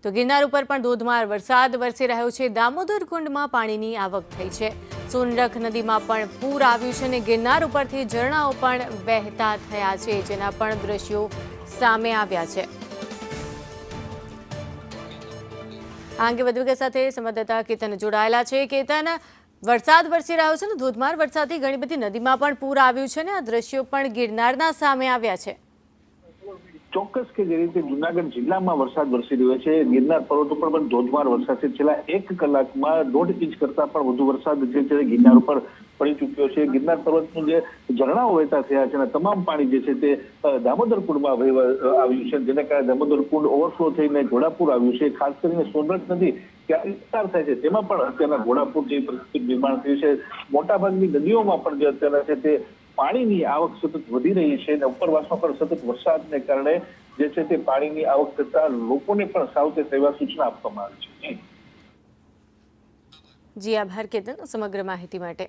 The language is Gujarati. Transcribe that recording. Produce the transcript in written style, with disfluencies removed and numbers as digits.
તો ગિરનાર ઉપર પણ ધોધમાર વરસાદ વરસી રહ્યો છે। દામોદર કુંડમાં પાણીની આવક થઈ છે। સોનરખ નદીમાં પણ પૂર આવ્યું છે અને ગિરનાર ઉપરથી ઝરણાઓ પણ વહેતા થયા છે, જેના પણ દ્રશ્યો સામે આવ્યા છે। આ અંગે વધુ વિગત સાથે સંવાદદાતા કેતન જોડાયેલા છે। કેતન, વરસાદ વરસી રહ્યો છે ને ધોધમાર વરસાદથી ઘણી બધી નદીમાં પણ પૂર આવ્યું છે ને આ દ્રશ્યો પણ ગિરનારના સામે આવ્યા છે। ચોક્કસ કે જે રીતે જુનાગઢ જિલ્લામાં વરસાદ વરસી રહ્યો છે, ગિરનાર પર્વત ઉપર પણ ધોધમાર વરસાદ છે। છેલ્લા 1 કલાકમાં 1.5 ઇંચ કરતા પણ વધુ વરસાદ જે છે ગિરનાર ઉપર પડી ચૂક્યો છે। ગિરનાર પર્વતનું જે ઝરણાઓ વહેતા થયા છે અને તમામ પાણી જે છે તે દામોદર કુંડમાં આવ્યું છે, જેને કારણે દામોદર કુંડ ઓવરફ્લો થઈને ઘોડાપુર આવ્યું છે। ખાસ કરીને સોનરખ નદી ત્યાં વિસ્તાર થાય છે તેમાં પણ અત્યારના ઘોડાપુર જેવી પરિસ્થિતિ નિર્માણ થયું છે। મોટાભાગની નદીઓમાં પણ જે અત્યારે છે તે પાણીની આવક સતત વધી રહી છે અને ઉપરવાસમાં પણ સતત વરસાદને કારણે જે છે તે પાણીની આવક થતા લોકોને પણ સાવચેત રહેવા સૂચના આપવામાં આવી છે। જી આભાર કેતન સમગ્ર માહિતી માટે।